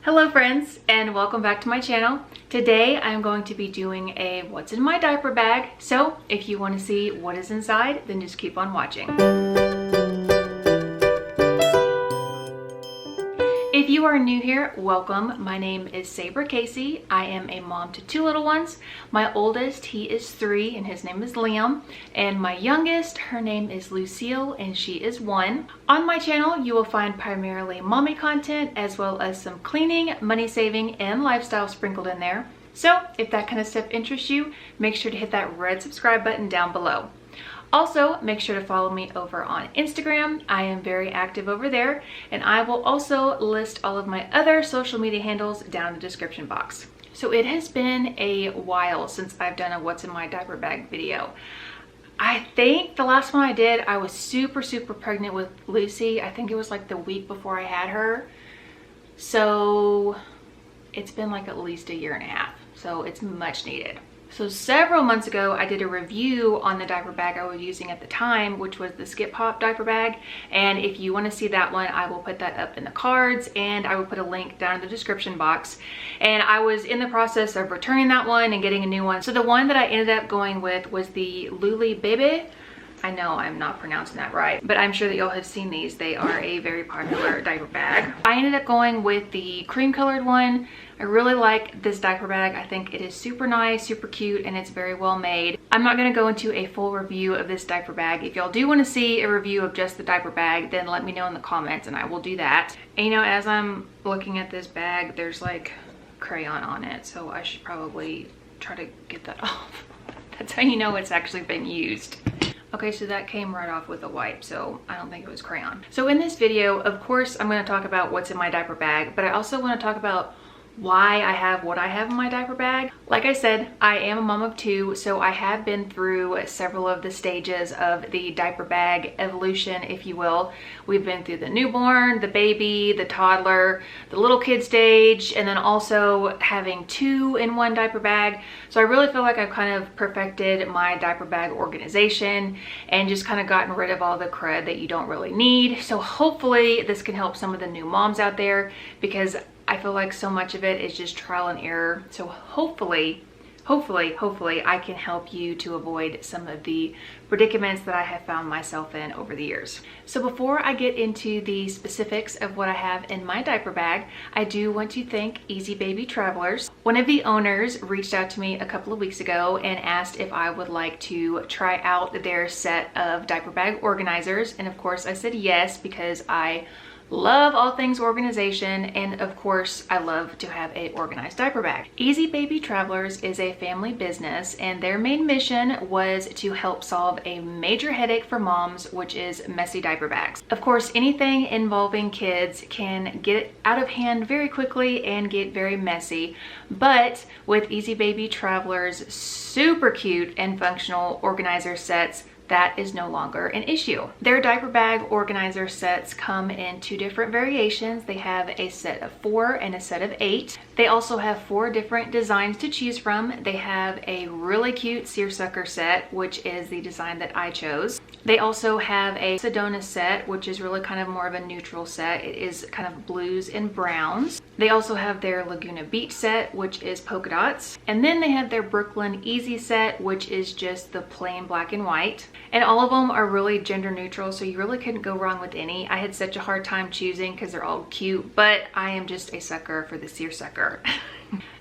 Hello friends, and welcome back to my channel. Today I'm going to be doing a what's in my diaper bag. So if you want to see what is inside, then just keep on watching. If you are new here, welcome. My name is Sabra Casey. I am a mom to two little ones. My oldest, he is 3 and his name is Liam. And my youngest, her name is Lucille and she is 1. On my channel, you will find primarily mommy content as well as some cleaning, money saving, and lifestyle sprinkled in there. So if that kind of stuff interests you, make sure to hit that red subscribe button down below. Also, make sure to follow me over on Instagram. I am very active over there, and I will also list all of my other social media handles down in the description box. So it has been a while since I've done a what's in my diaper bag video. I think the last one I did, I was super pregnant with Lucy. I think it was like the week before I had her. So it's been like at least a year and a half. So it's much needed. So several months ago, I did a review on the diaper bag I was using at the time, which was the Skip Hop diaper bag. And if you want to see that one, I will put that up in the cards and I will put a link down in the description box. And I was in the process of returning that one and getting a new one. So the one that I ended up going with was the Lysol Wipes. I know I'm not pronouncing that right, but I'm sure that y'all have seen these. They are a very popular diaper bag. I ended up going with the cream colored one. I really like this diaper bag. I think it is super nice, super cute, and it's very well made. I'm not gonna go into a full review of this diaper bag. If y'all do wanna see a review of just the diaper bag, then let me know in the comments and I will do that. And you know, as I'm looking at this bag, there's like crayon on it, so I should probably try to get that off. That's how you know it's actually been used. Okay, so that came right off with a wipe, so I don't think it was crayon. So in this video, of course, I'm gonna talk about what's in my diaper bag, but I also wanna talk about why I have what I have in my diaper bag. Like I said, I am a mom of 2, so I have been through several of the stages of the diaper bag evolution, if you will. We've been through the newborn, the baby, the toddler, the little kid stage, and then also having 2 in one diaper bag. So I really feel like I've kind of perfected my diaper bag organization and just kind of gotten rid of all the crud that you don't really need. So hopefully this can help some of the new moms out there, because I feel like so much of it is just trial and error. So hopefully I can help you to avoid some of the predicaments that I have found myself in over the years. So before I get into the specifics of what I have in my diaper bag, I do want to thank Easy Baby Travelers. One of the owners reached out to me a couple of weeks ago and asked if I would like to try out their set of diaper bag organizers. And of course I said yes, because I love all things organization, and of course I love to have a organized diaper bag. Easy Baby Travelers is a family business, and their main mission was to help solve a major headache for moms, which is messy diaper bags. Of course, anything involving kids can get out of hand very quickly and get very messy, but with Easy Baby Travelers super cute and functional organizer sets, that is no longer an issue. Their diaper bag organizer sets come in 2 different variations. They have a set of 4 and a set of 8. They also have 4 different designs to choose from. They have a really cute seersucker set, which is the design that I chose. They also have a Sedona set, which is really kind of more of a neutral set. It is kind of blues and browns. They also have their Laguna Beach set, which is polka dots. And then they have their Brooklyn Easy set, which is just the plain black and white. And all of them are really gender neutral, so you really couldn't go wrong with any. I had such a hard time choosing because they're all cute, but I am just a sucker for the seersucker.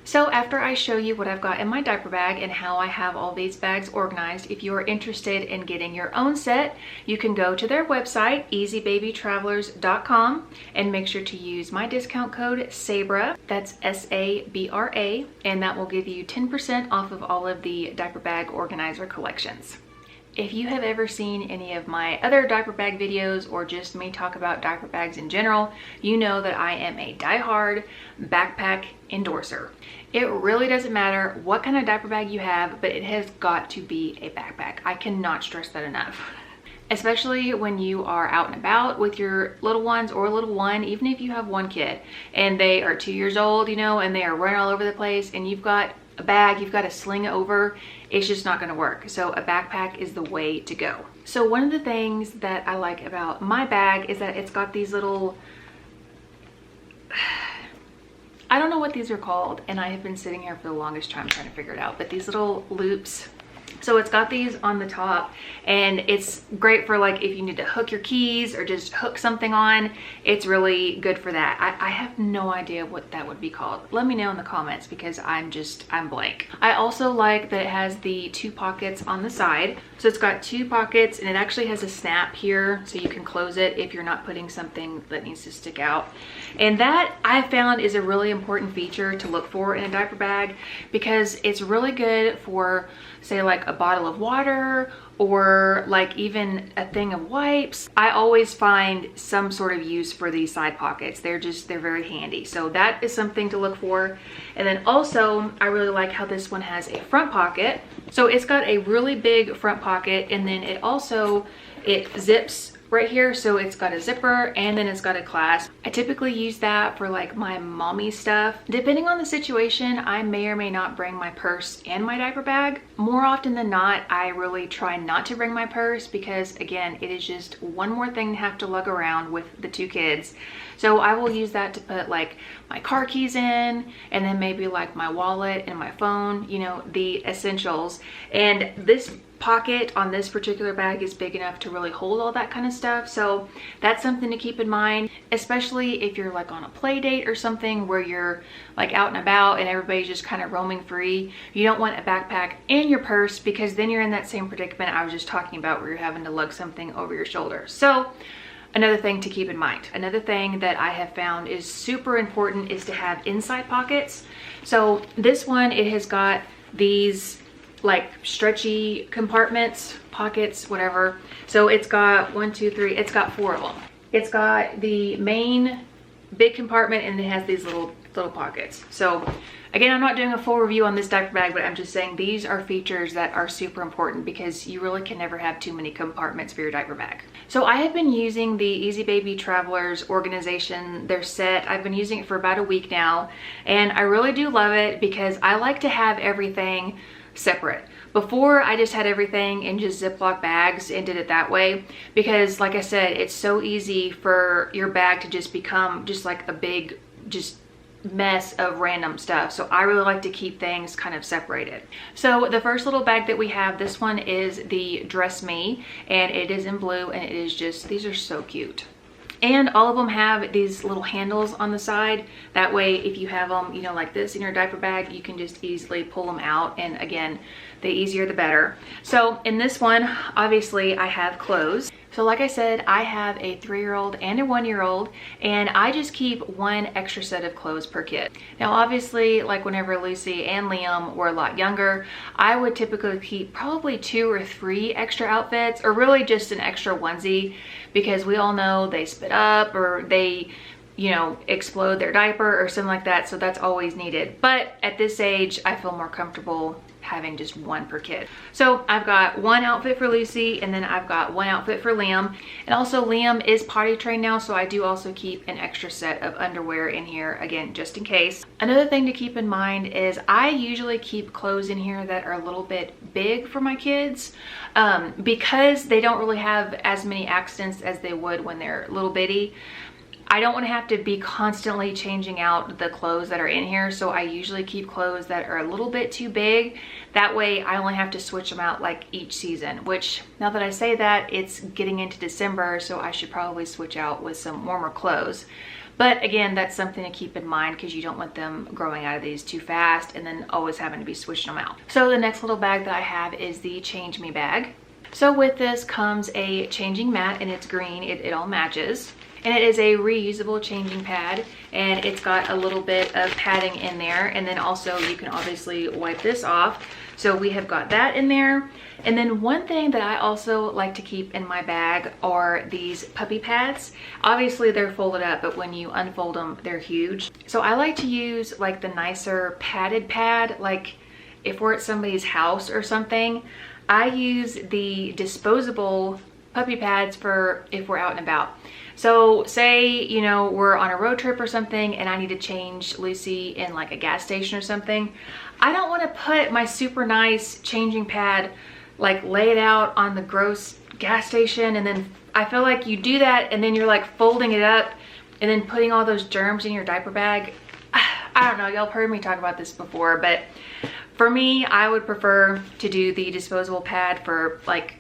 So after I show you what I've got in my diaper bag and how I have all these bags organized, if you are interested in getting your own set, you can go to their website, easybabytravelers.com, and make sure to use my discount code SABRA, that's S-A-B-R-A, and that will give you 10% off of all of the diaper bag organizer collections. If you have ever seen any of my other diaper bag videos or just me talk about diaper bags in general, you know that I am a die-hard backpack endorser. It really doesn't matter what kind of diaper bag you have, but it has got to be a backpack. I cannot stress that enough. Especially when you are out and about with your little ones or little one, even if you have one kid and they are 2 years old, you know, and they are running all over the place and you've got a bag you've got to sling over, it's just not going to work. So a backpack is the way to go. So one of the things that I like about my bag is that it's got these little I don't know what these are called, and I have been sitting here for the longest time trying to figure it out, but these little loops. So it's got these on the top, and it's great for like if you need to hook your keys or just hook something on. It's really good for that. I have no idea what that would be called. Let me know in the comments because I'm blank. I also like that it has the 2 pockets on the side. So it's got 2 pockets, and it actually has a snap here so you can close it if you're not putting something that needs to stick out. And that I found is a really important feature to look for in a diaper bag, because it's really good for, say, like a bottle of water or like even a thing of wipes. I always find some sort of use for these side pockets. They're very handy. So that is something to look for. And then also I really like how this one has a front pocket. So it's got a really big front pocket, and then it zips right here. So it's got a zipper, and then it's got a clasp. I typically use that for like my mommy stuff. Depending on the situation, I may or may not bring my purse and my diaper bag. More often than not, I really try not to bring my purse because, again, it is just one more thing to have to lug around with the 2 kids. So I will use that to put like my car keys in, and then maybe like my wallet and my phone, you know, the essentials. And this pocket on this particular bag is big enough to really hold all that kind of stuff. So that's something to keep in mind, especially if you're like on a play date or something where you're like out and about and everybody's just kind of roaming free. You don't want a backpack and your purse, because then you're in that same predicament I was just talking about where you're having to lug something over your shoulder. So another thing to keep in mind. Another thing that I have found is super important is to have inside pockets. So this one, it has got these like stretchy compartments, pockets, whatever. So it's got 1, 2, 3, it's got 4 of them. It's got the main big compartment, and it has these little pockets. So again, I'm not doing a full review on this diaper bag, but I'm just saying these are features that are super important because you really can never have too many compartments for your diaper bag. So I have been using the Easy Baby Travelers organization, their set. I've been using it for about a week now, and I really do love it because I like to have everything separate. Before, I just had everything in just Ziploc bags and did it that way because, like I said, it's so easy for your bag to just become just like a big mess of random stuff. So I really like to keep things kind of separated. So the first little bag that we have, this one is the Dress Me, and it is in blue, and it is just, these are so cute. And all of them have these little handles on the side. That way, if you have them, you know, like this in your diaper bag, you can just easily pull them out. And again, the easier the better. So in this one, obviously I have clothes. So like I said, I have a 3-year-old and a 1-year-old, and I just keep 1 extra set of clothes per kid. Now obviously, like whenever Lucy and Liam were a lot younger, I would typically keep probably 2 or 3 extra outfits, or really just an extra onesie, because we all know they spit up or they, you know, explode their diaper or something like that. So that's always needed. But at this age, I feel more comfortable having just 1 per kid. So I've got 1 outfit for Lucy, and then I've got 1 outfit for Liam. And also Liam is potty trained now, so I do also keep an extra set of underwear in here, again, just in case. Another thing to keep in mind is I usually keep clothes in here that are a little bit big for my kids, because they don't really have as many accidents as they would when they're little bitty. I don't want to have to be constantly changing out the clothes that are in here, so I usually keep clothes that are a little bit too big. That way I only have to switch them out like each season, which now that I say that, it's getting into December, so I should probably switch out with some warmer clothes. But again, that's something to keep in mind because you don't want them growing out of these too fast and then always having to be switching them out. So the next little bag that I have is the Change Me bag. So with this comes a changing mat, and it's green, it all matches. And it is a reusable changing pad, and it's got a little bit of padding in there, and then also you can obviously wipe this off. So we have got that in there. And then one thing that I also like to keep in my bag are these puppy pads. Obviously they're folded up, but when you unfold them, they're huge. So I like to use like the nicer padded pad, like if we're at somebody's house or something. I use the disposable puppy pads for if we're out and about. So say, you know, we're on a road trip or something and I need to change Lucy in like a gas station or something. I don't want to put my super nice changing pad, like lay it out on the gross gas station, and then I feel like you do that and then you're like folding it up and then putting all those germs in your diaper bag. I I don't know, y'all have heard me talk about this before, but for me, I would prefer to do the disposable pad for like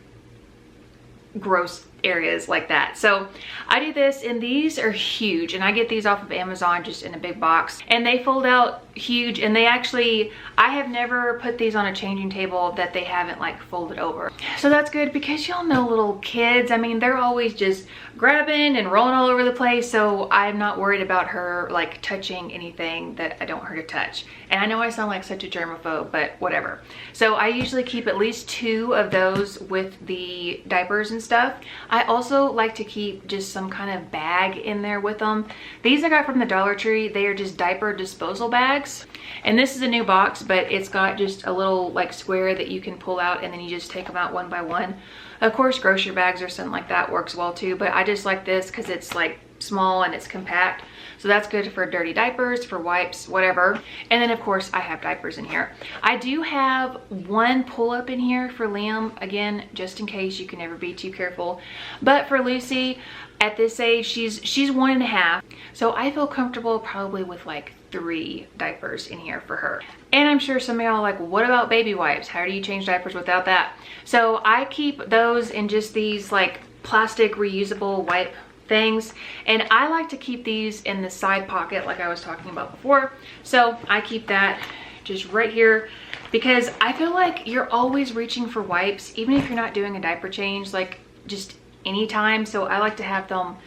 gross areas like that. So I do this, and these are huge, and I get these off of Amazon just in a big box, and they fold out huge, and they actually, I have never put these on a changing table that they haven't like folded over. So that's good, because y'all know little kids, I mean, they're always just grabbing and rolling all over the place, so I'm not worried about her like touching anything that I don't want her to touch. And I know I sound like such a germaphobe, but whatever. So I usually keep at least 2 of those with the diapers and stuff. I also like to keep just some kind of bag in there with them. These I got from the Dollar Tree. They are just diaper disposal bags. And this is a new box, but it's got just a little like square that you can pull out, and then you just take them out one by one. Of course, grocery bags or something like that works well too, but I just like this because it's like small and it's compact. So that's good for dirty diapers, for wipes, whatever. And then of course I have diapers in here. I do have one pull-up in here for Liam, again, just in case. You can never be too careful. But for Lucy, at this age, she's 1.5. So I feel comfortable probably with like 3 diapers in here for her. And I'm sure some of y'all are like, what about baby wipes? How do you change diapers without that? So I keep those in just these like plastic reusable wipe things, and I like to keep these in the side pocket like I was talking about before. So I keep that just right here, because I feel like you're always reaching for wipes, even if you're not doing a diaper change, like just anytime. So I like to have them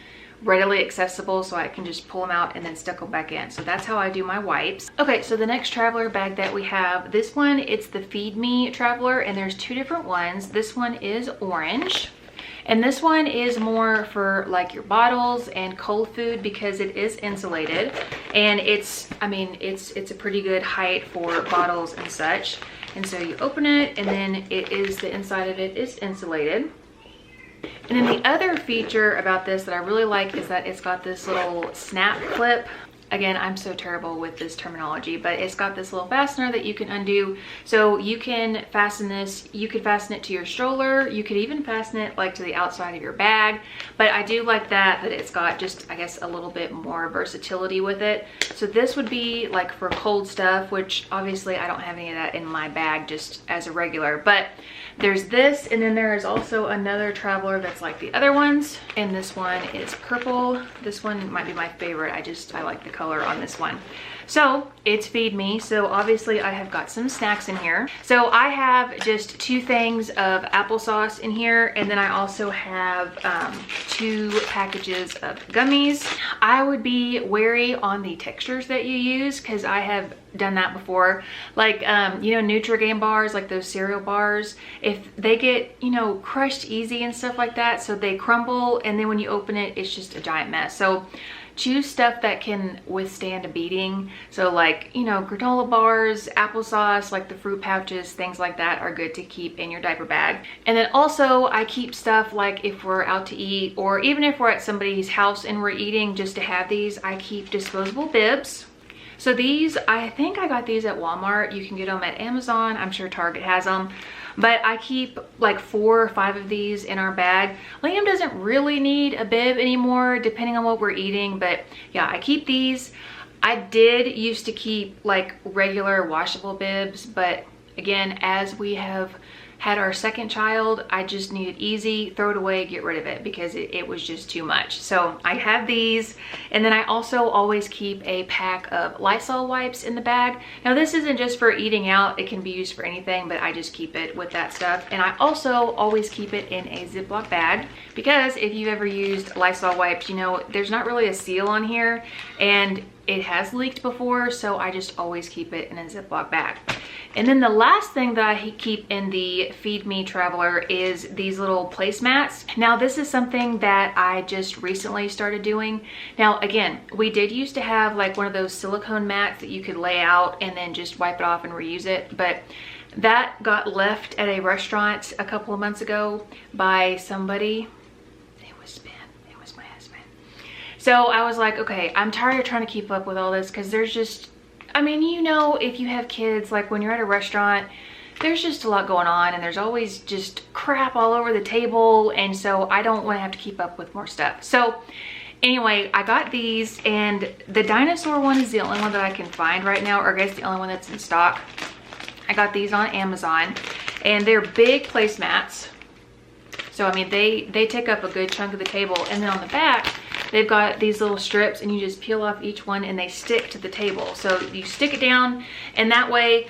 readily accessible so I can just pull them out and then stick them back in. So that's how I do my wipes. Okay, so the next traveler bag that we have, this one, it's the Feed Me Traveler, and there's 2 different ones. This one is orange, and this one is more for like your bottles and cold food, because it is insulated, and it's, I mean, it's a pretty good height for bottles and such. And so you open it, and then it is, the inside of it is insulated. And then the other feature about this that I really like is that it's got this little snap clip. Again, I'm so terrible with this terminology, but it's got this little fastener that you can undo. So you can fasten this, you could fasten it to your stroller, you could even fasten it like to the outside of your bag. But I do like that it's got just, I guess, a little bit more versatility with it. So this would be like for cold stuff, which obviously I don't have any of that in my bag just as a regular. But there's this, and then there is also another traveler that's like the other ones, and this one is purple. This one might be my favorite. I like the color on this one. So it's Feed Me, so obviously I have got some snacks in here. So I have just 2 things of applesauce in here, and then I also have 2 packages of gummies. I would be wary on the textures that you use, because I have done that before. Like you know, Nutri-Grain bars, like those cereal bars, if they get, you know, crushed easy and stuff like that, so they crumble, and then when you open it, it's just a giant mess. So choose stuff that can withstand a beating. So like, you know, granola bars, applesauce, like the fruit pouches, things like that are good to keep in your diaper bag. And then also I keep stuff like if we're out to eat, or even if we're at somebody's house and we're eating, just to have these, I keep disposable bibs. So these, I think I got these at Walmart. You can get them at Amazon. I'm sure Target has them. But I keep like 4 or 5 of these in our bag. Liam doesn't really need a bib anymore, depending on what we're eating. But yeah, I keep these. I did used to keep like regular washable bibs, but again, as we have had our second child, I just needed easy, throw it away, get rid of it, because it was just too much. So I have these, and then I also always keep a pack of Lysol wipes in the bag. Now this isn't just for eating out, it can be used for anything, but I just keep it with that stuff. And I also always keep it in a Ziploc bag, because if you've ever used Lysol wipes, you know, there's not really a seal on here, and it has leaked before, so I just always keep it in a Ziploc bag. And then the last thing that I keep in the Feed Me Traveler is these little placemats. Now this is something that I just recently started doing. Now again, we did used to have like one of those silicone mats that you could lay out and then just wipe it off and reuse it, but that got left at a restaurant a couple of months ago by somebody. So I was like, okay, I'm tired of trying to keep up with all this, because there's just, I mean, you know, if you have kids, like when you're at a restaurant, there's just a lot going on, and there's always just crap all over the table, and so I don't want to have to keep up with more stuff. So Anyway, I got these, and the dinosaur one is the only one that I can find right now, or I guess the only one that's in stock. I got these on Amazon, and they're big placemats. So, I mean, they take up a good chunk of the table. And then on the back, they've got these little strips, and you just peel off each one, and they stick to the table. So you stick it down, and that way,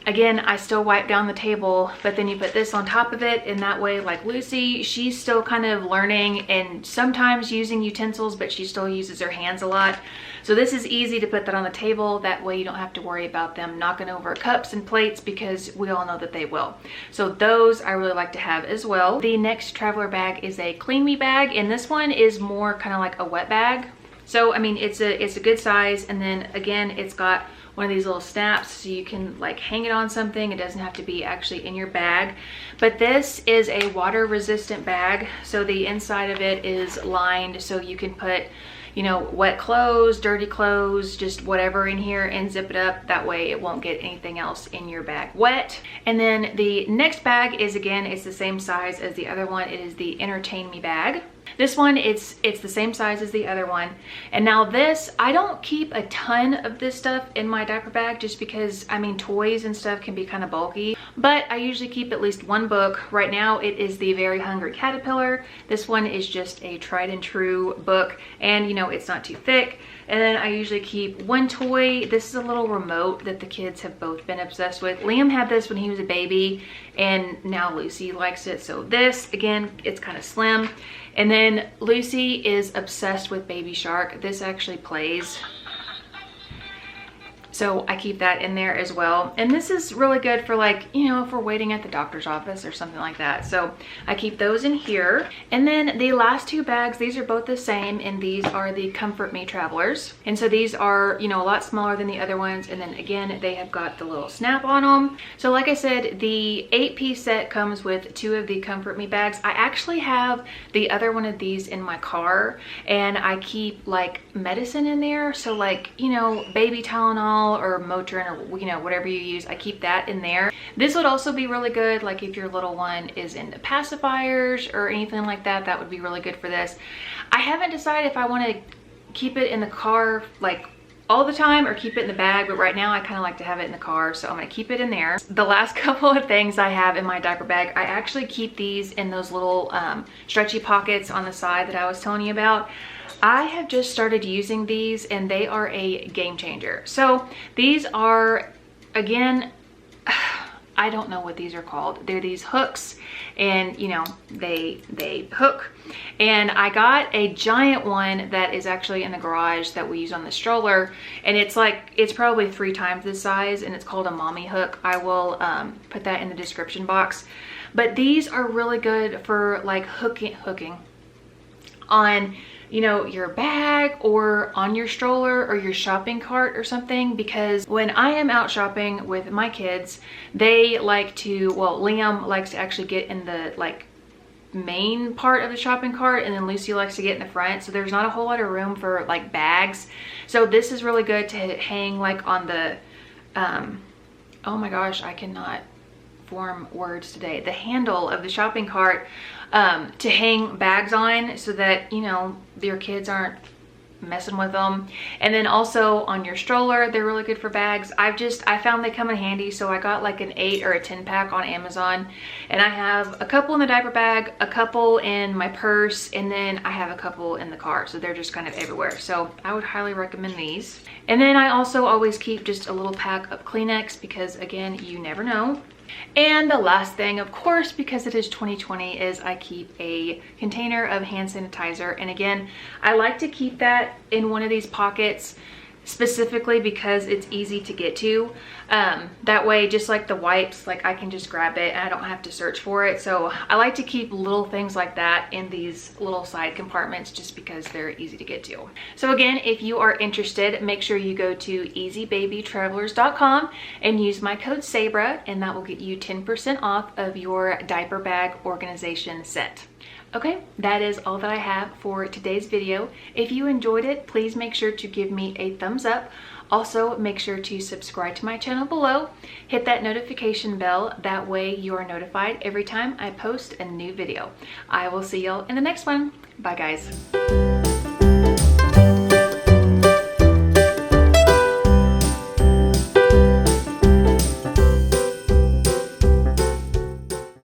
again, I still wipe down the table, but then you put this on top of it, and that way, like Lucy, she's still kind of learning and sometimes using utensils, but she still uses her hands a lot. So this is easy to put that on the table. That way you don't have to worry about them knocking over cups and plates, because we all know that they will. So those I really like to have as well. The next traveler bag is a Clean Me bag, and this one is more kind of like a wet bag. So, I mean, it's a good size, and then again, it's got one of these little snaps so you can like hang it on something. It doesn't have to be actually in your bag. But this is a water resistant bag, so the inside of it is lined so you can put, you know, wet clothes, dirty clothes, just whatever in here, and zip it up. That way it won't get anything else in your bag wet. And then the next bag is, again, it's the same size as the other one. It is the Entertain Me bag. This one, it's the same size as the other one. And now this, I don't keep a ton of this stuff in my diaper bag, just because, I mean, toys and stuff can be kind of bulky. But I usually keep at least one book. Right now, it is the Very Hungry Caterpillar. This one is just a tried and true book, and you know, it's not too thick. And then I usually keep one toy. This is a little remote that the kids have both been obsessed with. Liam had this when he was a baby, and now Lucy likes it. So this, again, it's kind of slim. And then Lucy is obsessed with Baby Shark. This actually plays. So I keep that in there as well. And this is really good for, like, you know, if we're waiting at the doctor's office or something like that. So I keep those in here. And then the last two bags, these are both the same, and these are the Comfort Me Travelers. And so these are, you know, a lot smaller than the other ones. And then again, they have got the little snap on them. So like I said, the 8-piece set comes with 2 of the Comfort Me bags. I actually have the other one of these in my car, and I keep like medicine in there. So like, you know, baby Tylenol or Motrin, or you know, whatever you use, I keep that in there. This would also be really good, like if your little one is into pacifiers or anything like that, that would be really good for this. I haven't decided if I want to keep it in the car like all the time or keep it in the bag, but right now I kind of like to have it in the car, so I'm going to keep it in there. The last couple of things I have in my diaper bag, I actually keep these in those little stretchy pockets on the side that I was telling you about. I have just started using these, and they are a game changer. So these are, again, I don't know what these are called. They're these hooks, and you know, they hook. And I got a giant one that is actually in the garage that we use on the stroller, and it's like, it's probably 3 times this size, and it's called a mommy hook. I will put that in the description box. But these are really good for like hooking on, you know, your bag or on your stroller or your shopping cart or something, because when I am out shopping with my kids, they like to, well, Liam likes to actually get in the like main part of the shopping cart, and then Lucy likes to get in the front, so there's not a whole lot of room for like bags. So this is really good to hang like on the oh my gosh, I cannot form words today, the handle of the shopping cart, to hang bags on, so that, you know, your kids aren't messing with them. And then also on your stroller, they're really good for bags. I found they come in handy, so I got like an 8 or a 10 pack on Amazon, and I have a couple in the diaper bag, a couple in my purse, and then I have a couple in the car, so they're just kind of everywhere. So I would highly recommend these. And then I also always keep just a little pack of Kleenex, because again, you never know. And the last thing, of course, because it is 2020, is I keep a container of hand sanitizer. And again, I like to keep that in one of these pockets, specifically because it's easy to get to. That way, just like the wipes, like I can just grab it and I don't have to search for it. So I like to keep little things like that in these little side compartments, just because they're easy to get to. So again, if you are interested, make sure you go to easybabytravelers.com and use my code Sabra, and that will get you 10% off of your diaper bag organization set. Okay, that is all that I have for today's video. If you enjoyed it, please make sure to give me a thumbs up. Also, make sure to subscribe to my channel below. Hit that notification bell. That way you are notified every time I post a new video. I will see y'all in the next one. Bye, guys.